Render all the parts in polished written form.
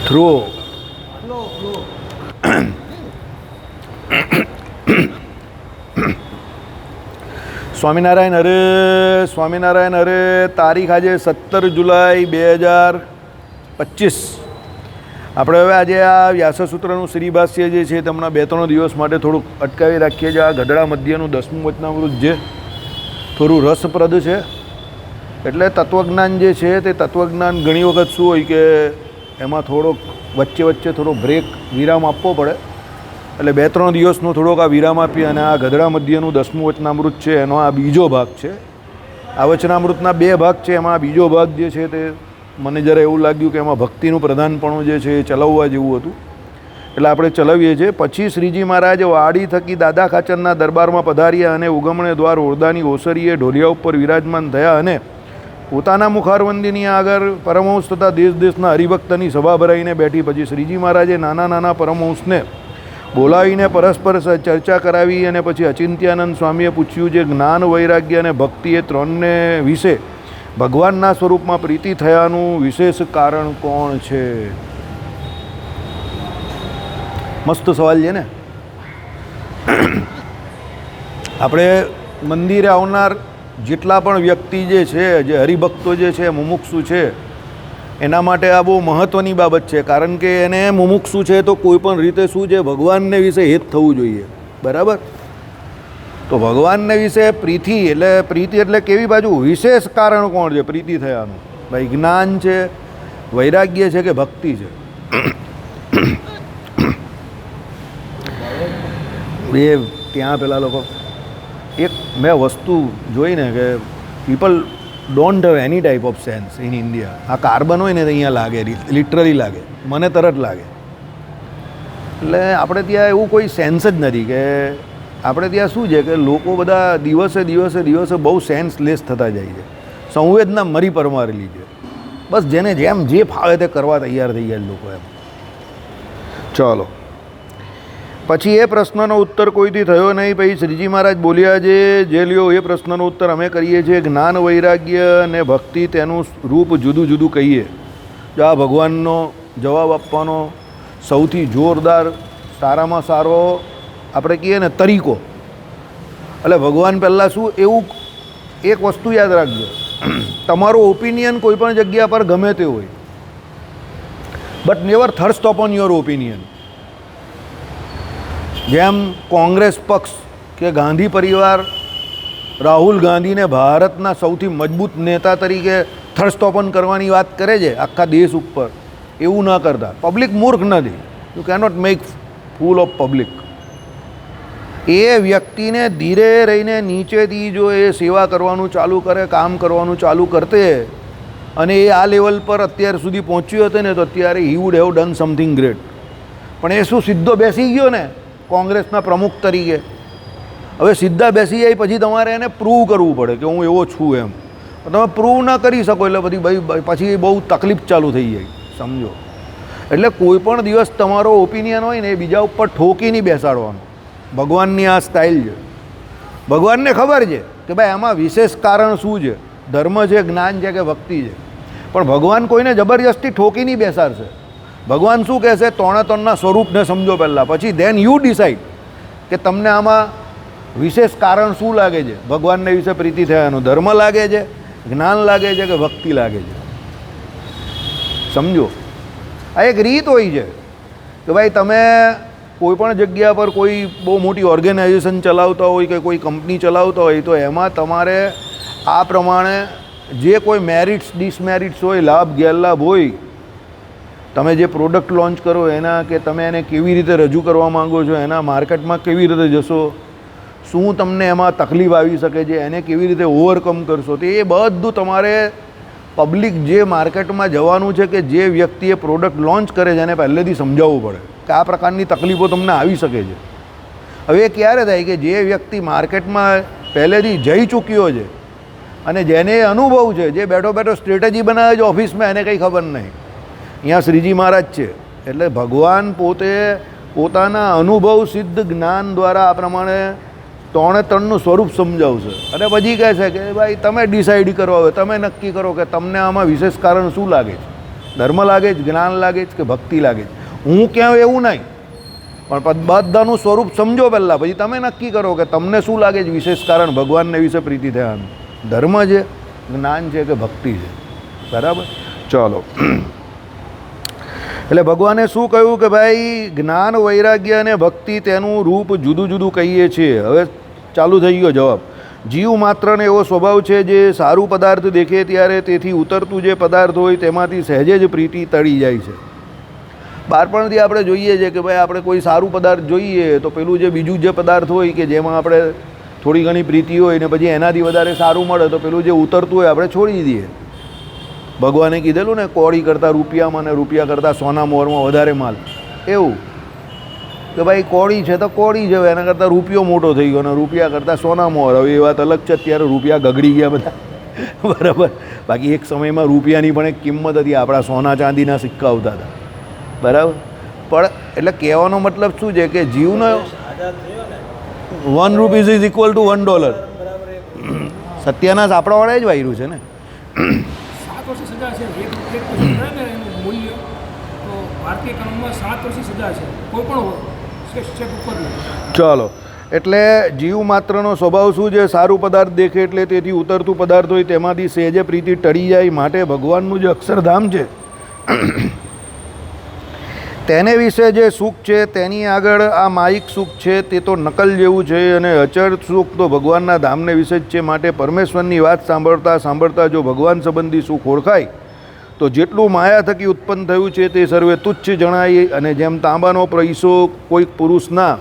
Throw Swaminarayan હરે સ્વામિનારાયણ હરે. તારીખ આજે 17 જુલાઈ 2025. આપણે હવે આજે આ વ્યાસસૂત્રનું શ્રીભાષ્ય જે છે તેમના 2-3 દિવસ માટે થોડુંક અટકાવી રાખીએ છીએ. આ ગઢડા મધ્યનું 10મું વચનામૃત જે થોડું રસપ્રદ છે. એટલે તત્વજ્ઞાન જે છે તે તત્વજ્ઞાન ઘણી વખત શું હોય કે એમાં થોડોક વચ્ચે થોડો બ્રેક વિરામ આપવો પડે. એટલે 2-3 દિવસનો થોડોક આ વિરામ આપી અને આ ગઢડા મધ્યનું 10મું વચનામૃત છે એનો આ બીજો ભાગ છે. આ વચનામૃતના 2 ભાગ છે. એમાં બીજો ભાગ જે છે તે મને જરા એવું લાગ્યું કે એમાં ભક્તિનું પ્રધાનપણું જે છે એ ચલાવવા જેવું હતું, એટલે આપણે ચલાવીએ છીએ. પછી શ્રીજી મહારાજ વાડી થકી દાદા ખાચરના દરબારમાં પધાર્યા અને ઉગમણે દ્વાર ઓરદાની ઓસરીએ ઢોલિયા ઉપર વિરાજમાન થયા અને પોતાના મુખારવંદીની આગળ પરમહંસ તથા દેશ દેશના હરિભક્તની સભા ભરાઈને બેઠી. પછી શ્રીજી મહારાજે નાના પરમહંસને બોલાવીને પરસ્પર ચર્ચા કરાવી અને પછી અચિંત્યાનંદ સ્વામીએ પૂછ્યું જે જ્ઞાન વૈરાગ્ય અને ભક્તિ એ ત્રણને વિશે ભગવાનના સ્વરૂપમાં પ્રીતિ થયાનું વિશેષ કારણ કોણ છે? મસ્ત સવાલ છે ને. આપણે મંદિરે આવનાર જેટલા પણ વ્યક્તિ જે છે, જે હરિભક્તો જે છે, મુમુક્ષુ છે, એના માટે આ બહુ મહત્ત્વની બાબત છે. કારણ કે એને મુમુક્ષુ છે તો કોઈ પણ રીતે શું છે, ભગવાનને વિશે હેત થવું જોઈએ. બરાબર? તો ભગવાનને વિશે પ્રીતિ એટલે કેવી બાજુ વિશેષ કારણ કોણ છે પ્રીતિ થયાનું? ભાઈ જ્ઞાન છે, વૈરાગ્ય છે કે ભક્તિ છે? એ ત્યાં પેલા લોકો એક મેં વસ્તુ જોઈને કે people don't have any type of sense in India. આ કાર્બન હોય ને તો અહીંયા લાગે, લિટરલી લાગે, મને તરત લાગે. એટલે આપણે ત્યાં એવું કોઈ સેન્સ જ નથી. કે આપણે ત્યાં શું છે કે લોકો બધા દિવસે બહુ સેન્સલેસ થતા જાય છે. સંવેદના મરી પરમારેલી છે. બસ જેને જેમ જે ફાવે તે કરવા તૈયાર થઈ ગયા લોકો એમ. ચાલો, પછી એ પ્રશ્નનો ઉત્તર કોઈથી થયો નહીં. પછી શ્રીજી મહારાજ બોલ્યા જે લ્યો એ પ્રશ્નનો ઉત્તર અમે કરીએ છીએ. જ્ઞાન વૈરાગ્ય અને ભક્તિ તેનું રૂપ જુદું જુદું કહીએ. જો આ ભગવાનનો જવાબ આપવાનો સૌથી જોરદાર સારામાં સારો આપણે કહીએ ને તરીકો. એટલે ભગવાન પહેલાં શું, એવું એક વસ્તુ યાદ રાખજો, તમારો ઓપિનિયન કોઈ પણ જગ્યા પર ગમે તે હોય, but never thrust upon your opinion. જેમ કોંગ્રેસ પક્ષ કે ગાંધી પરિવાર રાહુલ ગાંધીને ભારતના સૌથી મજબૂત નેતા તરીકે થર્સ્ટ ઓપન કરવાની વાત કરે છે આખા દેશ ઉપર, એવું ન કરતા. પબ્લિક મૂર્ખ નથી. You cannot make fool of public. એ વ્યક્તિને ધીરે રહીને નીચેથી જો એ સેવા કરવાનું ચાલુ કરે, કામ કરવાનું ચાલુ કરતે અને એ આ લેવલ પર અત્યાર સુધી પહોંચ્યો હતો ને તો અત્યારે he would have done something great. પણ એ શું સીધો બેસી ગયો ને કોંગ્રેસના પ્રમુખ તરીકે. હવે સીધા બેસી જાય પછી તમારે એને પ્રૂવ કરવું પડે કે હું એવો છું એમ. તમે પ્રૂવ ન કરી શકો એટલે પછી બહુ તકલીફ ચાલુ થઈ જાય. સમજો? એટલે કોઈ પણ દિવસ તમારો ઓપિનિયન હોય ને એ બીજા ઉપર ઠોકી નહીં બેસાડવાનો. ભગવાનની આ સ્ટાઇલ છે. ભગવાનને ખબર છે કે ભાઈ આમાં વિશેષ કારણ શું છે, ધર્મ છે, જ્ઞાન છે કે ભક્તિ છે. પણ ભગવાન કોઈને જબરજસ્તી ઠોકી નહીં બેસાડશે. ભગવાન શું કહેશે, ત્રણના સ્વરૂપને સમજો પહેલાં, પછી ધેન યુ ડિસાઇડ કે તમને આમાં વિશેષ કારણ શું લાગે છે. ભગવાનને વિશે પ્રીતિ થયાનું ધર્મ લાગે છે, જ્ઞાન લાગે છે કે ભક્તિ લાગે છે? સમજો? આ એક રીત હોય છે કે ભાઈ તમે કોઈ પણ જગ્યા પર કોઈ બહુ મોટી ઓર્ગેનાઇઝેશન ચલાવતા હોય કે કોઈ કંપની ચલાવતા હોય તો એમાં તમારે આ પ્રમાણે જે કોઈ મેરિટ્સ ડિસમેરિટ્સ હોય, લાભ ગેરલાભ હોય, તમે જે પ્રોડક્ટ લોન્ચ કરો એના, કે તમે એને કેવી રીતે રજૂ કરવા માગો છો, એના માર્કેટમાં કેવી રીતે જશો, શું તમને એમાં તકલીફ આવી શકે છે, એને કેવી રીતે ઓવરકમ કરશો, તો એ બધું તમારે પબ્લિક જે માર્કેટમાં જવાનું છે કે જે વ્યક્તિએ પ્રોડક્ટ લોન્ચ કરે છે એને પહેલેથી સમજાવવું પડે કે આ પ્રકારની તકલીફો તમને આવી શકે છે. હવે એ ક્યારે થાય કે જે વ્યક્તિ માર્કેટમાં પહેલેથી જઈ ચૂક્યો છે અને જેને અનુભવ છે, જે બેઠો સ્ટ્રેટેજી બનાવે છે ઓફિસમાં, એને કંઈ ખબર નહીં. અહીંયા શ્રીજી મહારાજ છે એટલે ભગવાન પોતે પોતાના અનુભવ સિદ્ધ જ્ઞાન દ્વારા આ પ્રમાણે ત્રણનું સ્વરૂપ સમજાવશે અને પછી કહે છે કે ભાઈ તમે ડિસાઇડ કરો, હવે તમે નક્કી કરો કે તમને આમાં વિશેષ કારણ શું લાગે છે. ધર્મ લાગે છે, જ્ઞાન લાગે છે કે ભક્તિ લાગે છે? હું ક્યાં એવું નહીં, પણ બધાનું સ્વરૂપ સમજો પહેલાં, પછી તમે નક્કી કરો કે તમને શું લાગે છે વિશેષ કારણ ભગવાનને વિશે પ્રીતિ થવાનું. ધર્મ છે, જ્ઞાન છે કે ભક્તિ છે? બરાબર. ચાલો, એટલે ભગવાને શું કહ્યું કે ભાઈ જ્ઞાન, વૈરાગ્ય અને ભક્તિ તેનું રૂપ જુદું જુદું કહીએ છીએ. હવે ચાલુ થઈ ગયો જવાબ. જીવ માત્રને એવો સ્વભાવ છે જે સારું પદાર્થ દેખે ત્યારે તેથી ઉતરતું જે પદાર્થ હોય તેમાંથી સહેજે જ પ્રીતિ તળી જાય છે. બાળપણથી આપણે જોઈએ છે કે ભાઈ આપણે કોઈ સારું પદાર્થ જોઈએ તો પેલું જે બીજું જે પદાર્થ હોય કે જેમાં આપણે થોડી ઘણી પ્રીતિ હોય ને પછી એનાથી વધારે સારું મળે તો પેલું જે ઉતરતું હોય આપણે છોડી દઈએ. ભગવાને કીધેલું ને, કોળી કરતાં રૂપિયામાં ને રૂપિયા કરતાં સોના મોરમાં વધારે માલ. એવું કે ભાઈ કોળી છે તો કોળી છે, એના કરતાં રૂપિયો મોટો થઈ ગયો અને રૂપિયા કરતાં સોના મોર. હવે એ વાત અલગ છે, અત્યારે રૂપિયા ગગડી ગયા બધા, બરાબર. બાકી એક સમયમાં રૂપિયાની પણ એક કિંમત હતી, આપણા સોના ચાંદીના સિક્કા આવતા હતા, બરાબર. પણ એટલે કહેવાનો મતલબ શું છે કે જીવનો ₹1 ઇઝ ઇક્વલ ટુ $1. સત્યાનાશ આપણાવાળાએ જ વાયરું છે ને. 7 વર્ષની સજા છે, એક એનું મૂલ્ય તો ભારતીય કાનૂનમાં 7 વર્ષની સજા છે, કોઈ પણ સ્ટેપ ઉપર. ચાલો, એટલે જીવ માત્રનો સ્વભાવ શું છે? સારું પદાર્થ દેખે એટલે તેથી ઉતરતું પદાર્થ હોય તેમાંથી સહેજે પ્રીતિ ટળી જાય. માટે ભગવાનનું જે અક્ષરધામ છે તેને વિશે જે સુખ છે તેની આગળ આ માયિક સુખ છે તે તો નકલ જેવું છે, અને અચળ સુખ તો ભગવાનના ધામને વિશે જ છે. માટે પરમેશ્વરની વાત સાંભળતા સાંભળતા જો ભગવાન સંબંધી સુખ ઓળખાય તો જેટલું માયા થકી ઉત્પન્ન થયું છે તે સર્વે તુચ્છ જણાય. અને જેમ તાંબાનો પૈસો કોઈક પુરુષના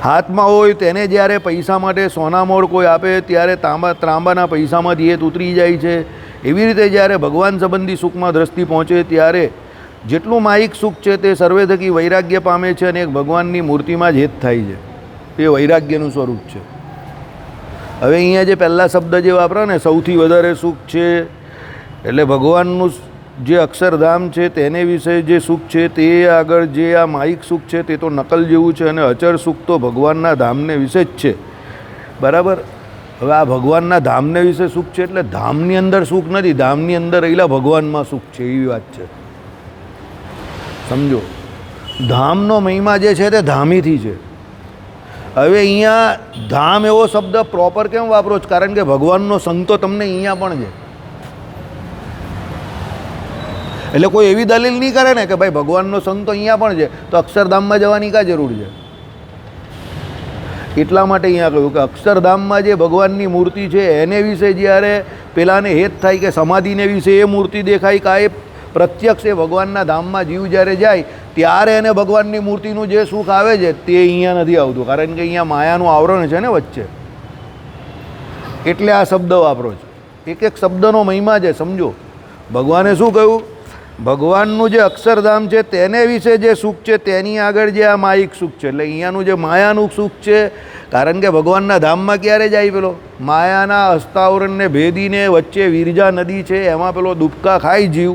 હાથમાં હોય તેને જ્યારે પૈસા માટે સોનામોર કોઈ આપે ત્યારે ત્રાંબાના પૈસામાંથી એ ઉતરી જાય છે, એવી રીતે જ્યારે ભગવાન સંબંધી સુખમાં દ્રષ્ટિ પહોંચે ત્યારે જેટલું માયિક સુખ છે તે સર્વે થકી વૈરાગ્ય પામે છે અને એક ભગવાનની મૂર્તિમાં જ હેત થાય છે. એ વૈરાગ્યનું સ્વરૂપ છે. હવે અહીંયા જે પહેલા શબ્દ જે વાપરો ને, સૌથી વધારે સુખ છે, એટલે ભગવાનનું જે અક્ષરધામ છે તેને વિશે જે સુખ છે તે આગળ જે આ માયિક સુખ છે તે તો નકલ જેવું છે, અને અચળ સુખ તો ભગવાનના ધામને વિશે જ છે, બરાબર. હવે આ ભગવાનના ધામને વિશે સુખ છે એટલે ધામની અંદર સુખ નથી, ધામની અંદર રહેલા ભગવાનમાં સુખ છે, એવી વાત છે, સમજો. ધામનો મહિમા જે છે તે ધામીથી છે. હવે અહીંયા ધામ એવો શબ્દ પ્રોપર કેમ વાપરો છો? કારણ કે ભગવાનનો સંગ તો તમને અહીંયા પણ છે. એટલે કોઈ એવી દલીલ નહીં કરે ને કે ભાઈ ભગવાનનો સંગ તો અહીંયા પણ છે તો અક્ષરધામમાં જવાની કાં જરૂર છે? એટલા માટે અહીંયા કહ્યું કે અક્ષરધામમાં જે ભગવાનની મૂર્તિ છે એને વિશે જ્યારે પેલાને હેત થાય કે સમાધિને વિશે એ મૂર્તિ દેખાય કે એ પ્રત્યક્ષ એ ભગવાનના ધામમાં જીવ જ્યારે જાય ત્યારે એને ભગવાનની મૂર્તિનું જે સુખ આવે છે તે અહીંયા નથી આવતું, કારણ કે અહીંયા માયાનું આવરણ છે ને વચ્ચે, એટલે આ શબ્દ વાપરો છો. એક એક શબ્દનો મહિમા છે, સમજો. ભગવાને શું કહ્યું? ભગવાનનું જે અક્ષરધામ છે તેને વિશે જે સુખ છે તેની આગળ જે આ માયિક સુખ છે, એટલે અહીંયાનું જે માયાનું સુખ છે, કારણ કે ભગવાનના ધામમાં ક્યારે જાય? પેલો માયાના હસ્તાવરણને ભેદીને વચ્ચે વિરજા નદી છે એમાં પેલો દુબકા ખાઈ જીવ,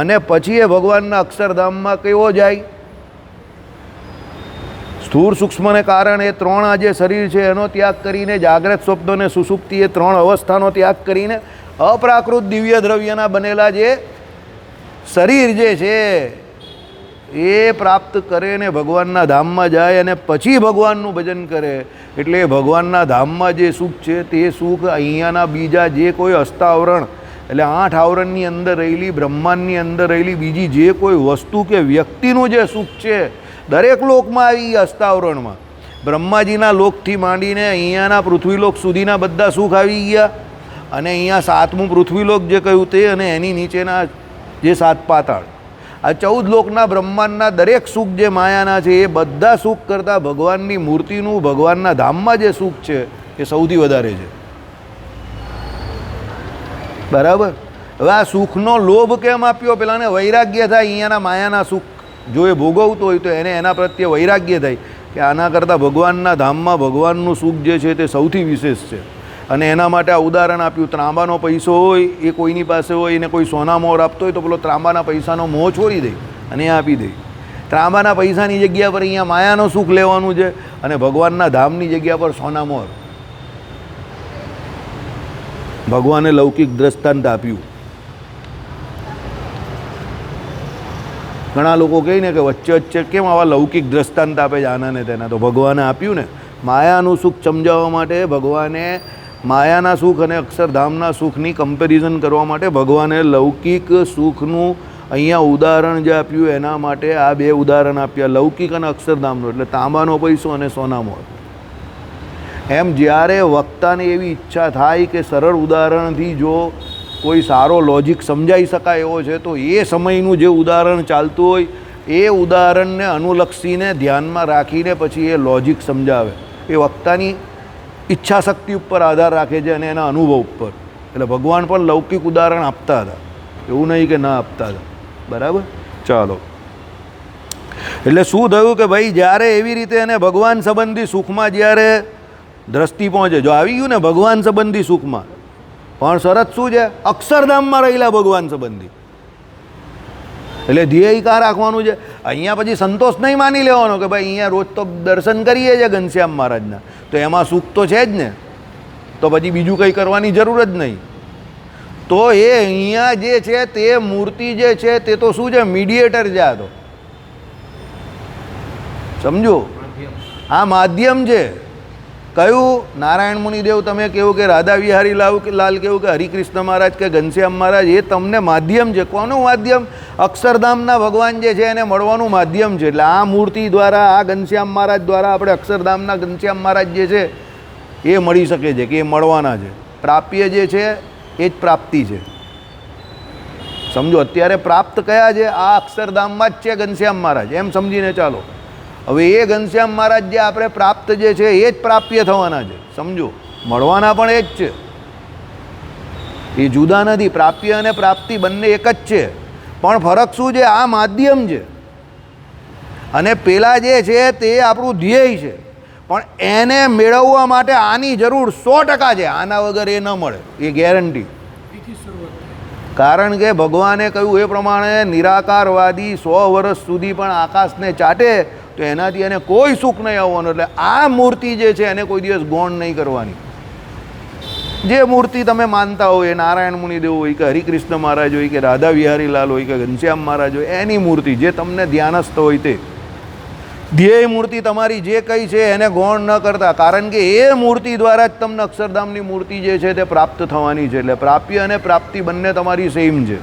અને પછી એ ભગવાનના અક્ષરધામમાં કેવો જાય? સ્થૂળ સૂક્ષ્મને કારણે એ 3 આ જે શરીર છે એનો ત્યાગ કરીને, જાગ્રત સ્વપ્ન અને સુષુપ્તિ એ 3 અવસ્થાનો ત્યાગ કરીને અપ્રાકૃત દિવ્ય દ્રવ્યના બનેલા જે શરીર જે છે એ પ્રાપ્ત કરે ને ભગવાનના ધામમાં જાય અને પછી ભગવાનનું ભજન કરે. એટલે ભગવાનના ધામમાં જે સુખ છે તે સુખ અહીંયાના બીજા જે કોઈ હસ્તાવરણ, એટલે 8 આવરણની અંદર રહેલી, બ્રહ્માંડની અંદર રહેલી બીજી જે કોઈ વસ્તુ કે વ્યક્તિનું જે સુખ છે દરેક લોકમાં આવી હસ્તાવરણમાં, બ્રહ્માજીના લોકથી માંડીને અહીંયાના પૃથ્વીલોક સુધીના બધા સુખ આવી ગયા. અને અહીંયા 7મું પૃથ્વીલોક જે કહ્યું તે, અને એની નીચેના જે 7 પાતાળ, આ 14 લોકના બ્રહ્માંડના દરેક સુખ જે માયાના છે એ બધા સુખ કરતાં ભગવાનની મૂર્તિનું, ભગવાનના ધામમાં જે સુખ છે એ સૌથી વધારે છે, બરાબર. હવે આ સુખનો લોભ કેમ આપ્યો? પેલાને વૈરાગ્ય થાય અહીંયાના માયાના સુખ જો એ ભોગવતો હોય તો એને એના પ્રત્યે વૈરાગ્ય થાય કે આના કરતાં ભગવાનના ધામમાં ભગવાનનું સુખ જે છે તે સૌથી વિશેષ છે. અને એના માટે આ ઉદાહરણ આપ્યું. ત્રાંબાનો પૈસો હોય એ કોઈની પાસે હોય એને કોઈ સોના મોર આપતો હોય તો પેલો ત્રાંબાના પૈસાનો મોહ છોડી દે અને એ આપી દે. ત્રાંબાના પૈસાની જગ્યા પર અહીંયા માયાનો સુખ લેવાનું છે અને ભગવાનના ધામની જગ્યા પર સોના મોર. ભગવાને લૌકિક દ્રષ્ટાંત આપ્યું. ઘણા લોકો કહે ને કે વચ્ચે વચ્ચે કેમ આવા લૌકિક દ્રષ્ટાંત આપે છે આના ને તેના, તો ભગવાને આપ્યું ને માયાનું સુખ સમજાવવા માટે. ભગવાને માયાના સુખ અને અક્ષરધામના સુખની કમ્પેરિઝન કરવા માટે ભગવાને લૌકિક સુખનું અહીંયા ઉદાહરણ જે આપ્યું એના માટે આ બે ઉદાહરણ આપ્યા, લૌકિક અને અક્ષરધામનું, એટલે તાંબાનો પૈસો અને સોનાનો. એમ જ્યારે વક્તાને એવી ઈચ્છા થાય કે સરળ ઉદાહરણથી જો કોઈ સારો લોજિક સમજાઈ શકાય એવો છે તો એ સમયનું જે ઉદાહરણ ચાલતું હોય એ ઉદાહરણને અનુલક્ષીને ધ્યાનમાં રાખીને પછી એ લોજિક સમજાવે. એ વક્તાની ઈચ્છાશક્તિ ઉપર આધાર રાખે છે અને એના અનુભવ ઉપર. એટલે ભગવાન પણ લૌકિક ઉદાહરણ આપતા હતા, એવું નહીં કે ના આપતા હતા. બરાબર, ચાલો. એટલે શું થયું કે ભાઈ જ્યારે એવી રીતે એને ભગવાન સંબંધી સુખમાં જ્યારે દ્રષ્ટિ પહોંચે, જો આવી ગયું ને ભગવાન સંબંધી સુખમાં, પણ શરત શું છે? અક્ષરધામમાં રહેલા ભગવાન સંબંધી. એટલે ધ્યેય કાં રાખવાનું છે? અહીંયા પછી સંતોષ નહીં માની લેવાનો કે ભાઈ અહીંયા રોજ તો દર્શન કરીએ છીએ ઘનશ્યામ મહારાજના, તો એમાં સુખ તો છે જ ને, તો પછી બીજું કંઈ કરવાની જરૂર જ નહીં. તો એ અહીંયા જે છે તે મૂર્તિ જે છે તે તો શું છે? મીડિયેટર છે. આ તો સમજો, આ માધ્યમ છે. કયું? નારાયણ મુનિદેવ તમે કેવું કે રાધા વિહારી લાલ કેવું કે હરિકૃષ્ણ મહારાજ કે ઘનશ્યામ મહારાજ, એ તમને માધ્યમ છે. કોનું માધ્યમ? અક્ષરધામના ભગવાન જે છે એને મળવાનું માધ્યમ છે. એટલે આ મૂર્તિ દ્વારા, આ ઘનશ્યામ મહારાજ દ્વારા આપણે અક્ષરધામના ઘનશ્યામ મહારાજ જે છે એ મળી શકે છે, કે એ મળવાના છે. પ્રાપ્ય જે છે એ જ પ્રાપ્તિ છે. સમજો, અત્યારે પ્રાપ્ત કયા છે? આ અક્ષરધામમાં જ છે ઘનશ્યામ મહારાજ, એમ સમજીને ચાલો. હવે એ ઘનશ્યામ મહારાજ જે આપણે પ્રાપ્ત જે છે એ જ પ્રાપ્ય થવાના છે. સમજો, મળવાના પણ એ જ છે, એ જુદા નથી. પ્રાપ્ય અને પ્રાપ્તિ બંને એક જ છે, પણ ફરક શું છે? આ માધ્યમ છે અને પેલા જે છે તે આપણું ધ્યેય છે. પણ એને મેળવવા માટે આની જરૂર 100% છે. આના વગર એ ન મળે, એ ગેરંટી. કારણ કે ભગવાને કહ્યું એ પ્રમાણે નિરાકારવાદી 100 વર્ષ સુધી પણ આકાશને ચાટે તો એનાથી એને કોઈ સુખ નહીં આવવાનું. એટલે આ મૂર્તિ જે છે એને કોઈ દિવસ ગૌણ નહીં કરવાની. જે મૂર્તિ તમે માનતા હોય, નારાયણ મુનિદેવ હોય કે હરિકૃષ્ણ મહારાજ હોય કે રાધા વિહારી લાલ હોય કે ઘનશ્યામ મહારાજ હોય, એની મૂર્તિ જે તમને ધ્યાનસ્થ હોય તે ધ્યેય મૂર્તિ તમારી જે કંઈ છે એને ગૌણ ન કરતા. કારણ કે એ મૂર્તિ દ્વારા જ તમને અક્ષરધામની મૂર્તિ જે છે તે પ્રાપ્ત થવાની છે. એટલે પ્રાપ્ય અને પ્રાપ્તિ બંને તમારી સેમ છે.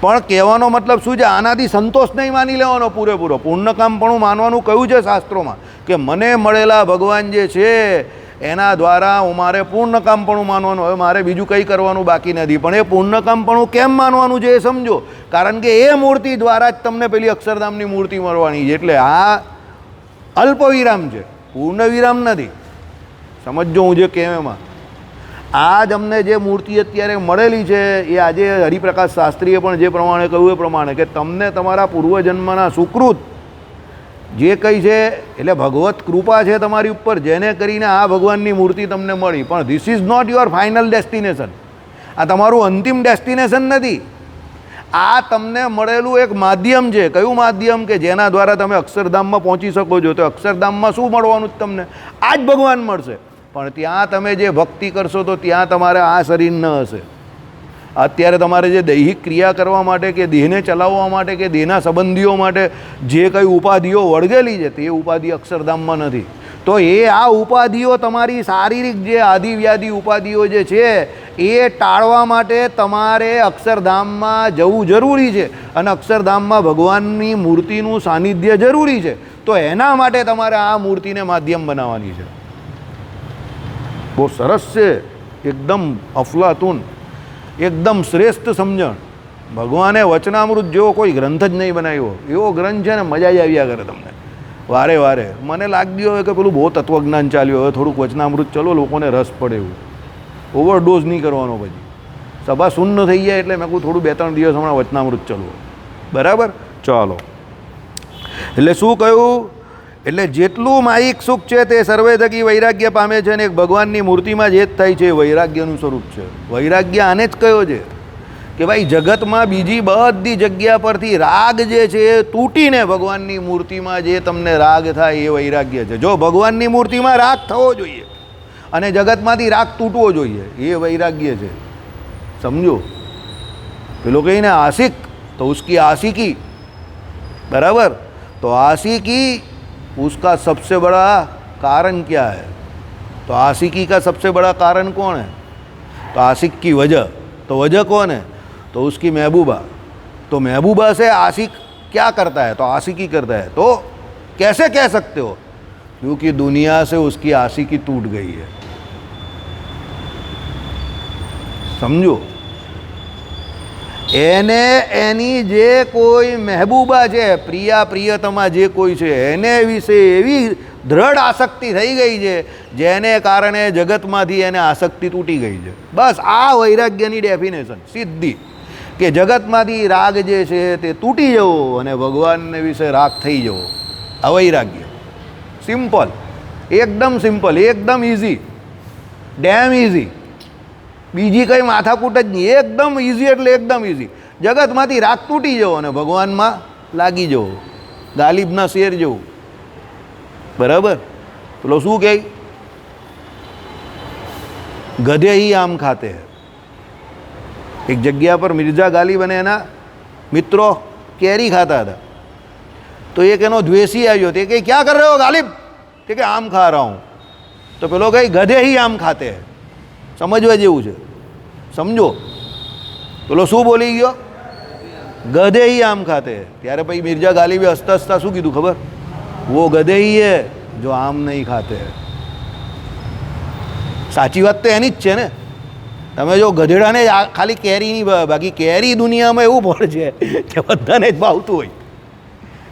પણ કહેવાનો મતલબ શું છે? આનાથી સંતોષ નહીં માની લેવાનો પૂરેપૂરો. પૂર્ણકામપણું માનવાનું કયું છે શાસ્ત્રોમાં? કે મને મળેલા ભગવાન જે છે એના દ્વારા હું મારે પૂર્ણકામપણું માનવાનું. હવે મારે બીજું કંઈ કરવાનું બાકી નથી. પણ એ પૂર્ણકામપણું કેમ માનવાનું છે એ સમજો. કારણ કે એ મૂર્તિ દ્વારા જ તમને પેલી અક્ષરધામની મૂર્તિ મળવાની છે. એટલે આ અલ્પ વિરામ છે, પૂર્ણ વિરામ નથી. સમજો હું જે કહેમ એમાં. આ જ અમને જે મૂર્તિ અત્યારે મળેલી છે એ આજે હરિપ્રકાશ શાસ્ત્રીએ પણ જે પ્રમાણે કહ્યું એ પ્રમાણે કે તમને તમારા પૂર્વજન્મના સુકૃત જે કંઈ છે, એટલે ભગવત કૃપા છે તમારી ઉપર, જેને કરીને આ ભગવાનની મૂર્તિ તમને મળી. પણ this is not your final destination. આ તમારું અંતિમ ડેસ્ટિનેશન નથી. આ તમને મળેલું એક માધ્યમ છે. કયું માધ્યમ? કે જેના દ્વારા તમે અક્ષરધામમાં પહોંચી શકો છો. તો અક્ષરધામમાં શું મળવાનું? તમને આ જ ભગવાન મળશે. પણ ત્યાં તમે જે ભક્તિ કરશો તો ત્યાં તમારે આ શરીર ન હશે. અત્યારે તમારે જે દૈહિક ક્રિયા કરવા માટે કે દેહને ચલાવવા માટે કે દેહના સંબંધીઓ માટે જે કંઈ ઉપાધિઓ વળગેલી છે તે ઉપાધિ અક્ષરધામમાં નથી. તો એ આ ઉપાધિઓ તમારી શારીરિક જે આદિવ્યાધિ ઉપાધિઓ જે છે એ ટાળવા માટે તમારે અક્ષરધામમાં જવું જરૂરી છે. અને અક્ષરધામમાં ભગવાનની મૂર્તિનું સાનિધ્ય જરૂરી છે. તો એના માટે તમારે આ મૂર્તિને માધ્યમ બનાવવાની છે. બહુ સરસ છે, એકદમ અફલાતુન, એકદમ શ્રેષ્ઠ સમજણ. ભગવાને વચનામૃત જેવો કોઈ ગ્રંથ જ નહીં બનાવ્યો. એવો ગ્રંથ છે ને મજા જ આવ્યા કરે તમને વારે વારે. મને લાગ્યું હોય કે પેલું બહુ તત્વજ્ઞાન ચાલ્યું, હવે થોડુંક વચનામૃત ચલો, લોકોને રસ પડે એવું. ઓવરડોઝ નહીં કરવાનો. પછી સભા શૂન્ય થઈ જાય એટલે મેં કહું થોડું 2-3 દિવસ હમણાં વચનામૃત ચલો. બરાબર, ચાલો. એટલે શું કહ્યું? એટલે જેટલું માયિક સુખ છે તે સર્વે થકી વૈરાગ્ય પામે છે અને એક ભગવાનની મૂર્તિમાં જ થાય છે. વૈરાગ્યનું સ્વરૂપ છે. વૈરાગ્ય આને જ કયો છે કે ભાઈ જગતમાં બીજી બધી જગ્યા પરથી રાગ જે છે એ તૂટીને ભગવાનની મૂર્તિમાં જે તમને રાગ થાય એ વૈરાગ્ય છે. જો ભગવાનની મૂર્તિમાં રાગ થવો જોઈએ અને જગતમાંથી રાગ તૂટવો જોઈએ, એ વૈરાગ્ય છે. સમજો, પેલો કહીને આશિક તો ઉસકી આશિકી, बराबर। तो आशिकी उसका सबसे बड़ा कारण क्या है? तो आशिकी का सबसे बड़ा कारण कौन है? तो आशिक की वजह, तो वजह कौन है? तो उसकी महबूबा। तो महबूबा से आशिक क्या करता है? तो आशिकी करता है। तो कैसे कह सकते हो? क्योंकि दुनिया से उसकी आशिकी टूट गई है। समझो, એને એની જે કોઈ મહેબૂબા છે, પ્રિયા પ્રિયતમા જે કોઈ છે, એને વિશે એવી દ્રઢ આસક્તિ થઈ ગઈ છે જેને કારણે જગતમાંથી એને આસક્તિ તૂટી ગઈ છે। બસ આ વૈરાગ્યની ડેફિનેશન સીધી, કે જગતમાંથી રાગ જે છે તે તૂટી જવો અને ભગવાનને વિશે રાગ થઈ જવો, આ વૈરાગ્ય। સિમ્પલ, એકદમ સિમ્પલ, એકદમ ઇઝી, ડેમ ઇઝી, બીજી કંઈ માથાકૂટ જ નહીં, એકદમ ઇઝી એટલે એકદમ ઇઝી। જગતમાંથી રાગ તૂટી જવો અને ભગવાનમાં લાગી જવો, ગાલિબના શેર જેવું, બરાબર। પેલો શું કહે? ગધે હી આમ ખાતે હૈ। એક જગ્યા પર મિર્ઝા ગાલિબ અને એના મિત્રો કેરી ખાતા હતા, તો એક એનો દ્વેષી આવ્યો, તે કે ક્યાં કર રહે હો ગાલિબ? કે આમ ખા રહા હું। તો પેલો કહે ગધે હી આમ ખાતે હૈ। સમજવા જેવું છે, સમજો। પેલો શું બોલી ગયો? ગધે હી આમ ખાતે હૈ। ત્યારે પછી મિર્ઝા ગાલિબે હસતા હસતા શું કીધું ખબર? વો ગધે હી હૈ જો આમ નહીં ખાતે હૈ। સાચી વાત તો એની જ છે ને। તમે જો ગધેડાને ખાલી કેરી નહીં ભાવે, બાકી કેરી દુનિયામાં એવું ફળ છે કે બધાને જ ભાવતું હોય।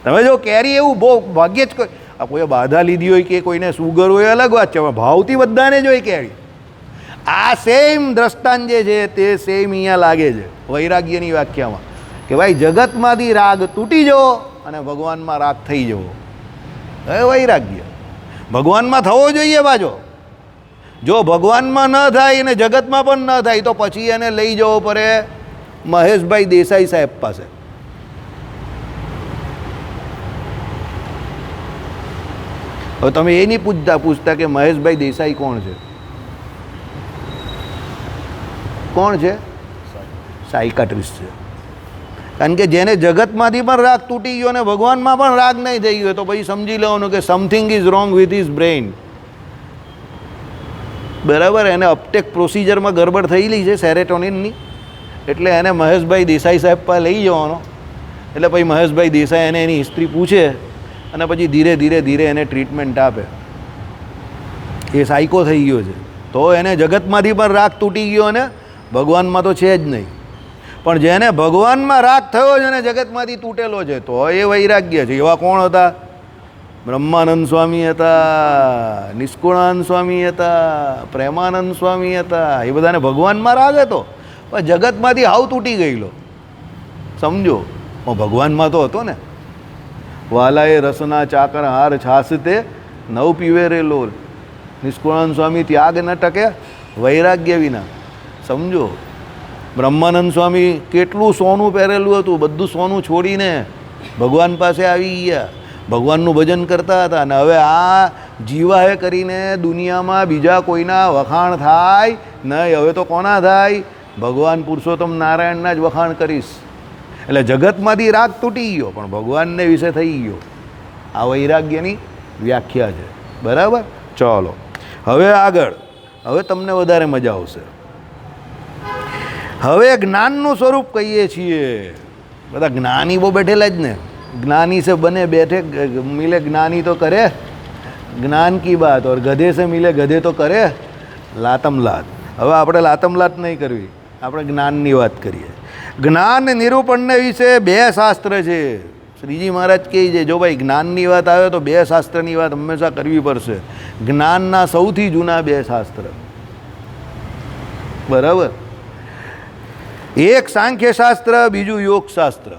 તમે જો કેરી એવું બહુ ભાગ્યે જ કોઈએ બાધા લીધી હોય કે કોઈને સુગર હોય અલગ વાત છે, ભાવતી બધાને જ હોય કેરી। આ સેમ દ્રષ્ટાંત જે છે તે સેમ અહીંયા લાગે છે વૈરાગ્યની વ્યાખ્યામાં, કે ભાઈ જગતમાંથી રાગ તૂટી જવો અને ભગવાનમાં રાગ થઈ જવો, હવે વૈરાગ્ય। ભગવાનમાં થવો જોઈએ પાછો। જો ભગવાનમાં ન થાય અને જગતમાં પણ ન થાય તો પછી એને લઈ જવો પડે મહેશભાઈ દેસાઈ સાહેબ પાસે। હવે તમે એ નહીં પૂછતા કે મહેશભાઈ દેસાઈ કોણ છે? કોણ છે? સાયકાટ્રિસ્ટ છે। કારણ કે જેને જગતમાંથી પણ રાગ તૂટી ગયો અને ભગવાનમાં પણ રાગ નહીં થઈ ગયો, તો પછી સમજી લેવાનું કે something is wrong with his brain, બરાબર। એને અપટેક પ્રોસિજરમાં ગડબડ થયેલી છે સેરેટોનિનની, એટલે એને મહેશભાઈ દેસાઈ સાહેબ પાસે લઈ જવાનો। એટલે પછી મહેશભાઈ દેસાઈ એને એની હિસ્ટ્રી પૂછે અને પછી ધીરે ધીરે ધીરે એને ટ્રીટમેન્ટ આપે। એ સાયકો થઈ ગયો છે, તો એને જગતમાંથી પણ રાગ તૂટી ગયો અને ભગવાનમાં તો છે જ નહીં। પણ જેને ભગવાનમાં રાગ થયો છે અને જગતમાંથી તૂટેલો છે, તો એ વૈરાગ્ય છે। એવા કોણ હતા? બ્રહ્માનંદ સ્વામી હતા, નિષ્કુળાનંદ સ્વામી હતા, પ્રેમાનંદ સ્વામી હતા। એ બધાને ભગવાનમાં રાગ હતો, પણ જગતમાંથી હાવ તૂટી ગયેલો, સમજો। પણ ભગવાનમાં તો હતો ને। વાલાએ રસના ચાકર હાર છાસતે નવ પીવે રે લોલ। નિષ્કુળાનંદ સ્વામી ત્યાગ ન ટકે વૈરાગ્ય વિના, સમજો। બ્રહ્માનંદ સ્વામી કેટલું સોનું પહેરેલું હતું, બધું સોનું છોડીને ભગવાન પાસે આવી ગયા, ભગવાનનું ભજન કરતા હતા। અને હવે આ જીવાએ કરીને દુનિયામાં બીજા કોઈના વખાણ થાય નહીં, હવે તો કોના થાય? ભગવાન પુરુષોત્તમ નારાયણના જ વખાણ કરીશ। એટલે જગતમાંથી રાગ તૂટી ગયો પણ ભગવાનને વિશે થઈ ગયો, આ વૈરાગ્યની વ્યાખ્યા છે, બરાબર। ચાલો હવે આગળ, હવે તમને વધારે મજા આવશે। હવે જ્ઞાનનું સ્વરૂપ કહીએ છીએ, બધા જ્ઞાની બહુ બેઠેલા જ ને। ज्ञानी से बने बैठे मिले ज्ञानी तो करे ज्ञान की बात, और गधे से मिले गधे तो करे लातम लात। હવે આપણે લાતમ લાત નહીં કરવી, આપણે જ્ઞાનની વાત કરીએ। જ્ઞાન નિરૂપણને વિશે બે શાસ્ત્ર છે। શ્રીજી મહારાજ કહે છે, જો ભાઈ જ્ઞાનની વાત આવે તો બે શાસ્ત્રની વાત હંમેશા કરવી પડશે। જ્ઞાનના સૌથી જૂના બે શાસ્ત્ર, બરાબર। એક સાંખ્યશાસ્ત્ર, બીજું યોગશાસ્ત્ર।